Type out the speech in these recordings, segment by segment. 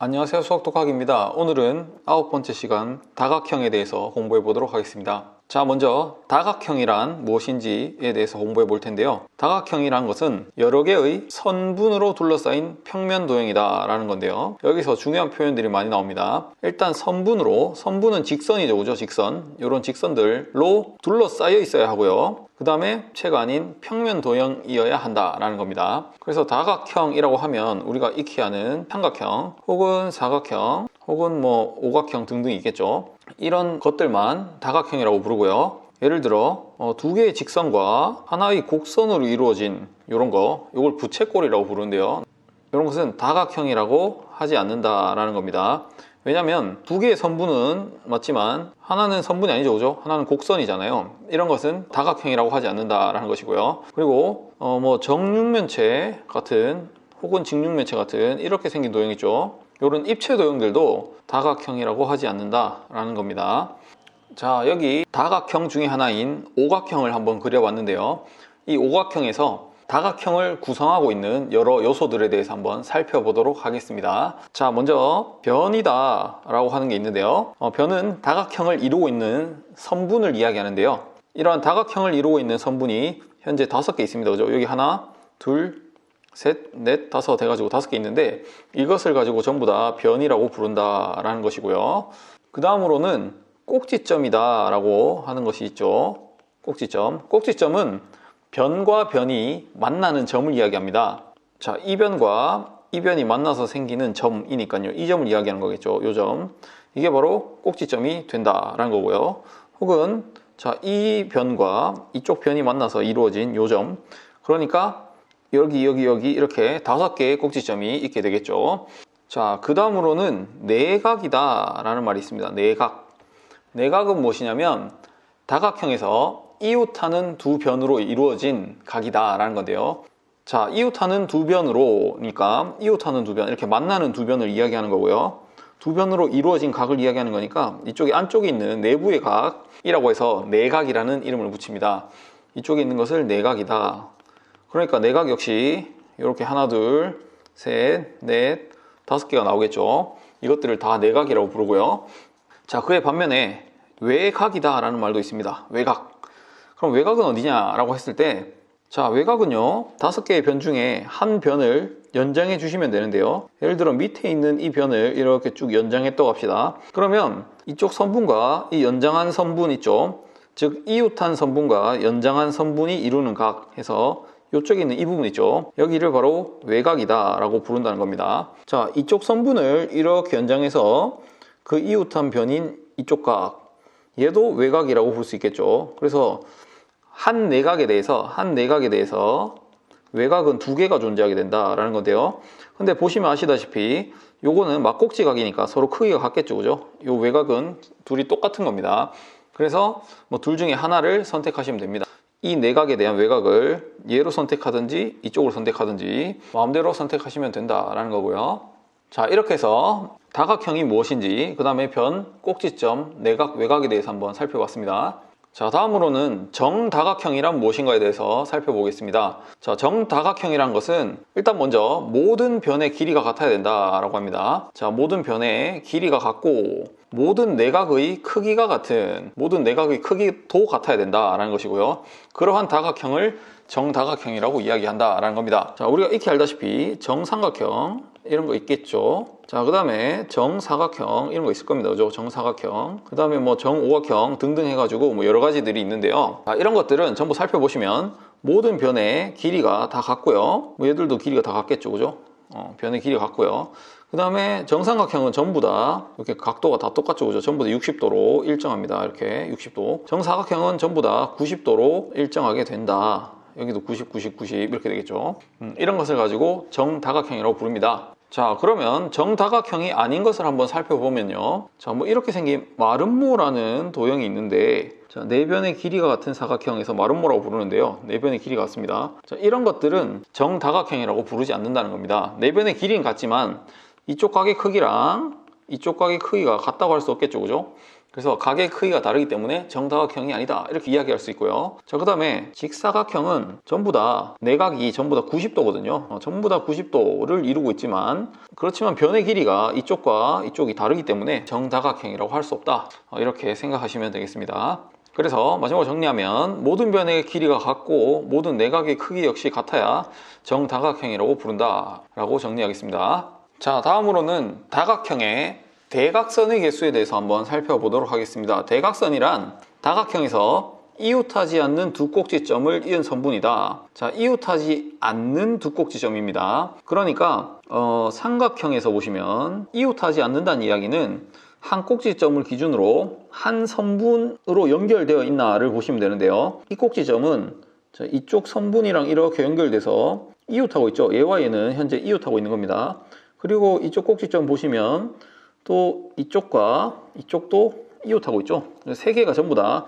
안녕하세요, 수학독학입니다. 오늘은 9번째 시간 다각형에 대해서 공부해 보도록 하겠습니다. 자, 먼저 다각형이란 무엇인지에 대해서 공부해 볼 텐데요. 다각형이란 것은 여러 개의 선분으로 둘러싸인 평면 도형이다 라는 건데요. 여기서 중요한 표현들이 많이 나옵니다. 일단 선분은 직선이죠, 그죠? 직선. 이런 직선들로 둘러싸여 있어야 하고요. 그 다음에 채가 아닌 평면 도형이어야 한다라는 겁니다. 그래서 다각형이라고 하면 우리가 익히 아는 삼각형 혹은 사각형 혹은 오각형 등등 있겠죠. 이런 것들만 다각형이라고 부르고요. 예를 들어 두 개의 직선과 하나의 곡선으로 이루어진 이걸 부채꼴이라고 부르는데요. 이런 것은 다각형이라고 하지 않는다라는 겁니다. 왜냐하면 두 개의 선분은 맞지만 하나는 선분이 아니죠, 그죠? 하나는 곡선이잖아요. 이런 것은 다각형이라고 하지 않는다라는 것이고요. 그리고 정육면체 같은 혹은 직육면체 같은 이렇게 생긴 도형 있죠. 이런 입체 도형들도 다각형이라고 하지 않는다라는 겁니다. 자, 여기 다각형 중에 하나인 오각형을 한번 그려봤는데요. 이 오각형에서 다각형을 구성하고 있는 여러 요소들에 대해서 한번 살펴보도록 하겠습니다. 자, 먼저 변이다 라고 하는 게 있는데요. 변은 다각형을 이루고 있는 선분을 이야기하는데요. 이러한 다각형을 이루고 있는 선분이 현재 5개 있습니다, 그죠? 여기 하나, 둘, 셋, 넷, 다섯 해가지고 5개 있는데 이것을 가지고 전부 다 변이라고 부른다 라는 것이고요. 그 다음으로는 꼭지점이다 라고 하는 것이 있죠. 꼭지점은 변과 변이 만나는 점을 이야기합니다. 자, 이 변과 이 변이 만나서 생기는 점이니까요. 이 점을 이야기하는 거겠죠. 이 점. 이게 바로 꼭지점이 된다라는 거고요. 혹은 자, 이 변과 이쪽 변이 만나서 이루어진 이 점. 그러니까 여기 이렇게 5개의 꼭지점이 있게 되겠죠. 자, 그 다음으로는 내각이다 라는 말이 있습니다. 내각은 무엇이냐면 다각형에서 이웃하는 두 변으로 이루어진 각이다 라는 건데요. 자, 이웃하는 두 변으로니까 이웃하는 두 변, 이렇게 만나는 두 변을 이야기하는 거고요. 두 변으로 이루어진 각을 이야기하는 거니까 이쪽에 안쪽에 있는 내부의 각이라고 해서 내각이라는 이름을 붙입니다. 이쪽에 있는 것을 내각이다. 그러니까 내각 역시 이렇게 하나, 둘, 셋, 넷, 5개가 나오겠죠. 이것들을 다 내각이라고 부르고요. 자, 그의 반면에 외각이다 라는 말도 있습니다. 외각. 그럼 외각은 어디냐라고 했을 때, 자, 외각은요 5개의 변 중에 한 변을 연장해 주시면 되는데요. 예를 들어 밑에 있는 이 변을 이렇게 쭉 연장했다고 합시다. 그러면 이쪽 선분과 이 연장한 선분 있죠. 즉 이웃한 선분과 연장한 선분이 이루는 각 해서 이쪽에 있는 이 부분 있죠. 여기를 바로 외각이다 라고 부른다는 겁니다. 자, 이쪽 선분을 이렇게 연장해서 그 이웃한 변인 이쪽 각, 얘도 외각이라고 볼 수 있겠죠. 그래서 한 내각에 대해서 외각은 2개가 존재하게 된다라는 건데요. 근데 보시면 아시다시피 요거는 막꼭지각이니까 서로 크기가 같겠죠, 그죠? 요 외각은 둘이 똑같은 겁니다. 그래서 둘 중에 하나를 선택하시면 됩니다. 이 내각에 대한 외각을 얘로 선택하든지 이쪽으로 선택하든지 마음대로 선택하시면 된다라는 거고요. 자, 이렇게 해서 다각형이 무엇인지, 그 다음에 변, 꼭지점, 내각, 외각에 대해서 한번 살펴봤습니다. 자, 다음으로는 정다각형이란 무엇인가에 대해서 살펴보겠습니다. 자, 정다각형이란 것은 일단 먼저 모든 변의 길이가 같아야 된다라고 합니다. 자, 모든 변의 길이가 같고 모든 내각의 크기도 같아야 된다라는 것이고요. 그러한 다각형을 정다각형이라고 이야기한다라는 겁니다. 자, 우리가 익히 알다시피 정삼각형 이런 거 있겠죠. 자, 그 다음에 정사각형 이런 거 있을 겁니다, 그죠? 정사각형, 그 다음에 정오각형 등등 해가지고 여러 가지들이 있는데요. 자, 이런 것들은 전부 살펴보시면 모든 변의 길이가 다 같고요. 얘들도 길이가 다 같겠죠, 그죠? 변의 길이가 같고요. 그 다음에 정삼각형은 전부 다 이렇게 각도가 다 똑같죠, 그죠? 전부 다 60도로 일정합니다. 이렇게 60도. 정사각형은 전부 다 90도로 일정하게 된다. 여기도 90, 90, 90 이렇게 되겠죠. 이런 것을 가지고 정다각형이라고 부릅니다. 자, 그러면 정다각형이 아닌 것을 한번 살펴보면요. 자, 이렇게 생긴 마름모라는 도형이 있는데, 자, 네 변의 길이가 같은 사각형에서 마름모라고 부르는데요. 네 변의 길이가 같습니다. 자, 이런 것들은 정다각형이라고 부르지 않는다는 겁니다. 네 변의 길이는 같지만 이쪽 각의 크기랑 이쪽 각의 크기가 같다고 할 수 없겠죠, 그죠? 그래서 가게의 크기가 다르기 때문에 정다각형이 아니다 이렇게 이야기할 수 있고요. 자, 그 다음에 직사각형은 전부 다 내각이 전부 다 90도거든요. 전부 다 90도를 이루고 있지만 그렇지만 변의 길이가 이쪽과 이쪽이 다르기 때문에 정다각형이라고 할 수 없다, 이렇게 생각하시면 되겠습니다. 그래서 마지막으로 정리하면 모든 변의 길이가 같고 모든 내각의 크기 역시 같아야 정다각형이라고 부른다 라고 정리하겠습니다. 자, 다음으로는 다각형의 대각선의 개수에 대해서 한번 살펴보도록 하겠습니다. 대각선이란 다각형에서 이웃하지 않는 두 꼭지점을 이은 선분이다. 자, 이웃하지 않는 두 꼭지점입니다. 그러니까 삼각형에서 보시면 이웃하지 않는다는 이야기는 한 꼭지점을 기준으로 한 선분으로 연결되어 있나를 보시면 되는데요. 이 꼭지점은 이쪽 선분이랑 이렇게 연결돼서 이웃하고 있죠. 얘와 얘는 현재 이웃하고 있는 겁니다. 그리고 이쪽 꼭지점 보시면 또 이쪽과 이쪽도 이웃하고 있죠. 세 개가 전부 다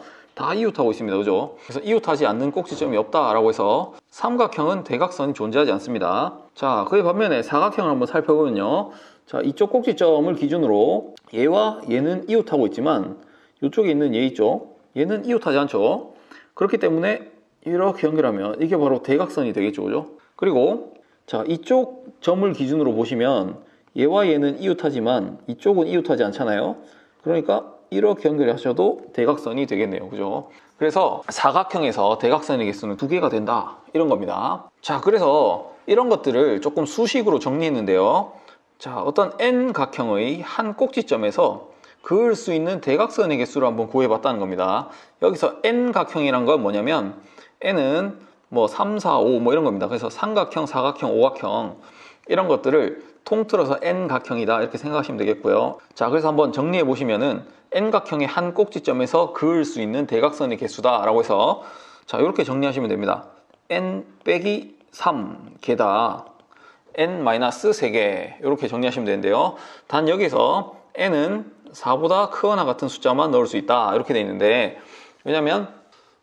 이웃하고 있습니다. 그죠? 그래서 이웃하지 않는 꼭지점이 없다라고 해서 삼각형은 대각선이 존재하지 않습니다. 자, 그에 반면에 사각형을 한번 살펴보면요. 자, 이쪽 꼭지점을 기준으로 얘와 얘는 이웃하고 있지만 이쪽에 있는 얘 있죠? 얘는 이웃하지 않죠? 그렇기 때문에 이렇게 연결하면 이게 바로 대각선이 되겠죠. 그죠? 그리고 자, 이쪽 점을 기준으로 보시면 얘와 얘는 이웃하지만 이쪽은 이웃하지 않잖아요. 그러니까 이렇게 연결하셔도 대각선이 되겠네요. 그죠? 그래서 사각형에서 대각선의 개수는 2개가 된다 이런 겁니다. 자, 그래서 이런 것들을 조금 수식으로 정리했는데요. 자, 어떤 N각형의 한 꼭지점에서 그을 수 있는 대각선의 개수를 한번 구해봤다는 겁니다. 여기서 N각형이란 건 뭐냐면 N은 뭐 3, 4, 5 뭐 이런 겁니다. 그래서 삼각형, 사각형, 오각형 이런 것들을 통틀어서 N각형이다 이렇게 생각하시면 되겠고요. 자, 그래서 한번 정리해 보시면은 N각형의 한 꼭지점에서 그을 수 있는 대각선의 개수다 라고 해서 자, 이렇게 정리하시면 됩니다. N 빼기 3개다. N-3개 이렇게 정리하시면 되는데요. 단 여기서 N은 4보다 크거나 같은 숫자만 넣을 수 있다 이렇게 되어 있는데, 왜냐면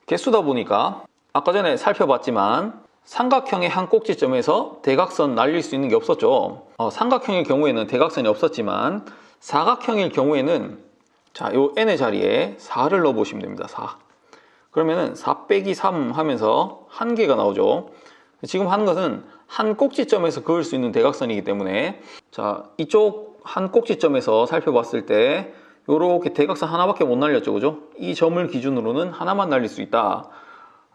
개수다 보니까 아까 전에 살펴봤지만 삼각형의 한 꼭지점에서 대각선 날릴 수 있는 게 없었죠. 삼각형의 경우에는 대각선이 없었지만 사각형일 경우에는 자, 요 n의 자리에 4를 넣어 보시면 됩니다. 4. 그러면은 4 빼기 3 하면서 한 개가 나오죠. 지금 하는 것은 한 꼭지점에서 그을 수 있는 대각선이기 때문에 자, 이쪽 한 꼭지점에서 살펴봤을 때 요렇게 대각선 하나밖에 못 날렸죠. 그죠? 이 점을 기준으로는 하나만 날릴 수 있다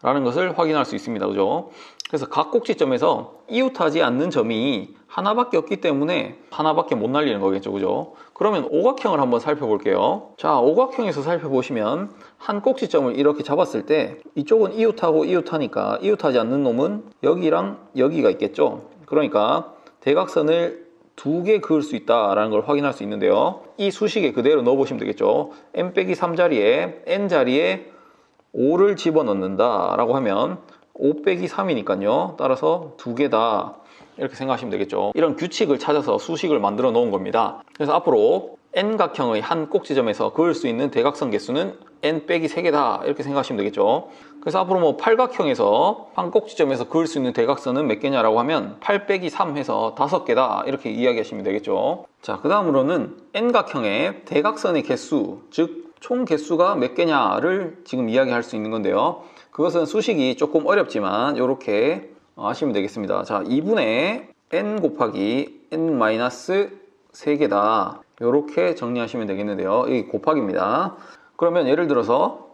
라는 것을 확인할 수 있습니다. 그죠? 그래서 각 꼭지점에서 이웃하지 않는 점이 하나밖에 없기 때문에 하나밖에 못 날리는 거겠죠. 그죠? 그러면 오각형을 한번 살펴볼게요. 자, 오각형에서 살펴보시면 한 꼭지점을 이렇게 잡았을 때 이쪽은 이웃하고 이웃하니까 이웃하지 않는 놈은 여기랑 여기가 있겠죠. 그러니까 대각선을 2개 그을 수 있다라는 걸 확인할 수 있는데요. 이 수식에 그대로 넣어보시면 되겠죠. n-3 자리에 n 자리에 5를 집어넣는다 라고 하면 5 빼기 3이니까요. 따라서 2개다 이렇게 생각하시면 되겠죠. 이런 규칙을 찾아서 수식을 만들어 놓은 겁니다. 그래서 앞으로 N각형의 한 꼭지점에서 그을 수 있는 대각선 개수는 N 빼기 3개다 이렇게 생각하시면 되겠죠. 그래서 앞으로 뭐 팔각형에서 한 꼭지점에서 그을 수 있는 대각선은 몇 개냐라고 하면 8 빼기 3 해서 5개다 이렇게 이야기하시면 되겠죠. 자, 그 다음으로는 N각형의 대각선의 개수, 즉 총 개수가 몇 개냐를 지금 이야기할 수 있는 건데요. 그것은 수식이 조금 어렵지만 이렇게 하시면 되겠습니다. 자, 2분의 n 곱하기 n-3개다 이렇게 정리하시면 되겠는데요. 이 곱하기입니다. 그러면 예를 들어서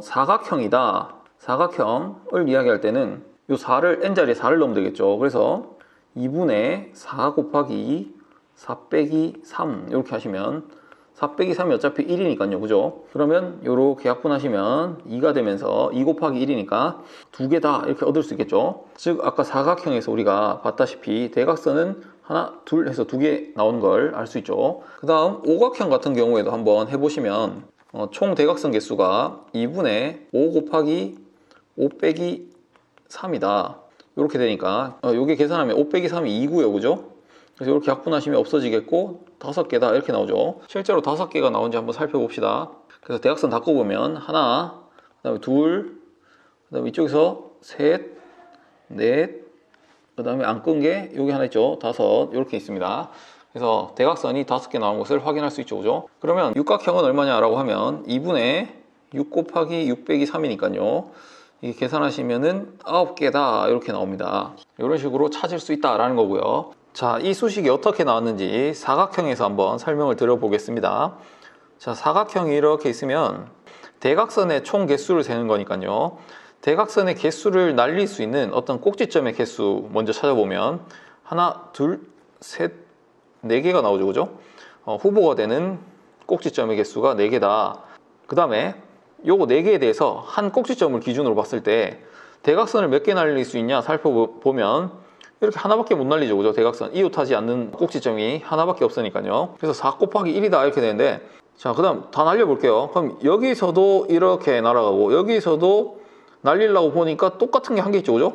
사각형이다. 사각형을 이야기할 때는 이 4를 n자리에 4를 넣으면 되겠죠. 그래서 2분의 4 곱하기 4 빼기 3 이렇게 하시면 4 빼기 3이 어차피 1이니까요. 그죠? 그러면 이렇게 약분하시면 2가 되면서 2 곱하기 1이니까 2개다 이렇게 얻을 수 있겠죠. 즉 아까 사각형에서 우리가 봤다시피 대각선은 하나, 둘 해서 2개 나오는 걸 알 수 있죠. 그 다음 오각형 같은 경우에도 한번 해보시면 총 대각선 개수가 2분의 5 곱하기 5 빼기 3이다 이렇게 되니까 이게 계산하면 5 빼기 3이 2고요. 그죠? 그래서 이렇게 약분하시면 없어지겠고 5개다 이렇게 나오죠. 실제로 5개가 나온지 한번 살펴봅시다. 그래서 대각선 다 꼽으면 하나, 그 다음에 둘, 그 다음에 이쪽에서 셋, 넷, 그 다음에 안 끈 게 여기 하나 있죠. 5 이렇게 있습니다. 그래서 대각선이 5개 나온 것을 확인할 수 있죠. 그죠? 그러면 육각형은 얼마냐라고 하면 2분의 6 곱하기 6 빼기 3이니까요. 이게 계산하시면은 9개다 이렇게 나옵니다. 이런 식으로 찾을 수 있다라는 거고요. 자, 이 수식이 어떻게 나왔는지 사각형에서 한번 설명을 드려보겠습니다. 자, 사각형이 이렇게 있으면 대각선의 총 개수를 세는 거니까요. 대각선의 개수를 날릴 수 있는 어떤 꼭지점의 개수 먼저 찾아보면 하나, 둘, 셋, 4개가 나오죠. 그죠? 후보가 되는 꼭지점의 개수가 4개다. 그 다음에 요거 4개에 대해서 한 꼭지점을 기준으로 봤을 때 대각선을 몇 개 날릴 수 있냐 살펴보면 이렇게 하나밖에 못 날리죠. 그죠? 대각선 이웃하지 않는 꼭지점이 하나밖에 없으니까요. 그래서 4 곱하기 1이다 이렇게 되는데, 자, 그 다음 다 날려볼게요. 그럼 여기서도 이렇게 날아가고 여기서도 날리려고 보니까 똑같은 게 한 개 있죠. 그죠?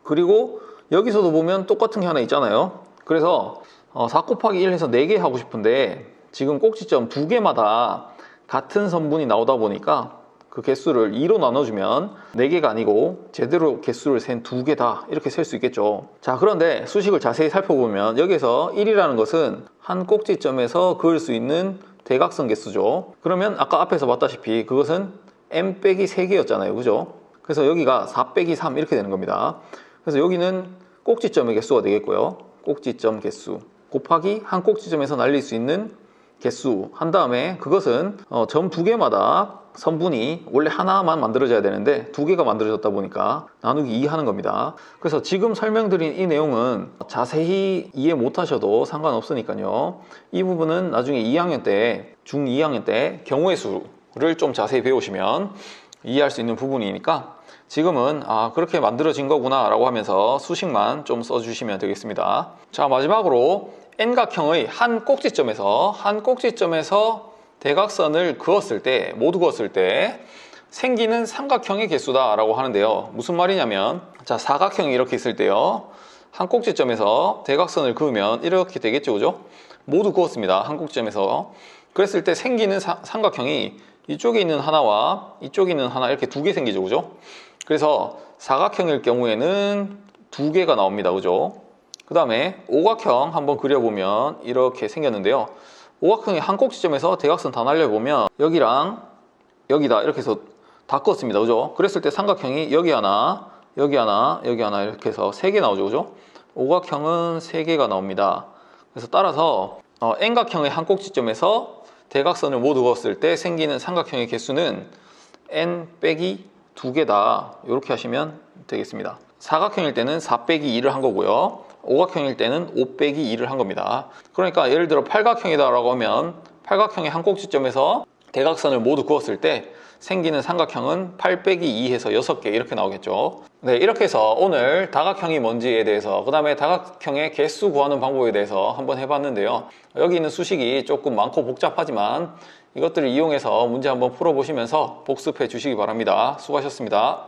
그리고 여기서도 보면 똑같은 게 하나 있잖아요. 그래서 4 곱하기 1 해서 4개 하고 싶은데 지금 꼭지점 2개마다 같은 선분이 나오다 보니까 그 개수를 2로 나눠주면 4개가 아니고 제대로 개수를 센 2개다 이렇게 셀 수 있겠죠. 자, 그런데 수식을 자세히 살펴보면 여기서 1이라는 것은 한 꼭지점에서 그을 수 있는 대각선 개수죠. 그러면 아까 앞에서 봤다시피 그것은 m 빼기 3개였잖아요. 그죠? 그래서 여기가 4 빼기 3 이렇게 되는 겁니다. 그래서 여기는 꼭지점의 개수가 되겠고요. 꼭지점 개수 곱하기 한 꼭지점에서 날릴 수 있는 개수 한 다음에 그것은 점 2개마다 선분이 원래 하나만 만들어져야 되는데 2개가 만들어졌다 보니까 나누기 2 하는 겁니다. 그래서 지금 설명드린 이 내용은 자세히 이해 못하셔도 상관없으니까요. 이 부분은 나중에 2학년 때, 중2학년 때 경우의 수를 좀 자세히 배우시면 이해할 수 있는 부분이니까 지금은 그렇게 만들어진 거구나 라고 하면서 수식만 좀 써주시면 되겠습니다. 자, 마지막으로 N각형의 한 꼭지점에서 대각선을 그었을 때, 모두 그었을 때 생기는 삼각형의 개수다 라고 하는데요. 무슨 말이냐면, 자, 사각형이 이렇게 있을 때요, 한 꼭지점에서 대각선을 그으면 이렇게 되겠죠. 그죠? 모두 그었습니다. 한 꼭지점에서. 그랬을 때 생기는 삼각형이 이쪽에 있는 하나와 이쪽에 있는 하나 이렇게 2개 생기죠. 그죠? 그래서 사각형일 경우에는 2개가 나옵니다. 그죠? 그 다음에 오각형 한번 그려보면 이렇게 생겼는데요. 오각형이 한 꼭지점에서 대각선 다 날려보면 여기랑 여기다 이렇게 해서 다 껐습니다. 그죠? 그랬을 때 삼각형이 여기 하나, 여기 하나, 여기 하나 이렇게 해서 3개 나오죠. 그죠? 오각형은 3개가 나옵니다. 그래서 따라서 N각형의 한 꼭지점에서 대각선을 모두 그었을 때 생기는 삼각형의 개수는 N 빼기 2개다. 이렇게 하시면 되겠습니다. 사각형일 때는 4 빼기 2를 한 거고요. 오각형일 때는 5 빼기 2를 한 겁니다. 그러니까 예를 들어 팔각형이다 라고 하면 팔각형의 한 꼭지점에서 대각선을 모두 그었을 때 생기는 삼각형은 8 빼기 2 해서 6개 이렇게 나오겠죠. 네, 이렇게 해서 오늘 다각형이 뭔지에 대해서, 그 다음에 다각형의 개수 구하는 방법에 대해서 한번 해봤는데요. 여기 있는 수식이 조금 많고 복잡하지만 이것들을 이용해서 문제 한번 풀어보시면서 복습해 주시기 바랍니다. 수고하셨습니다.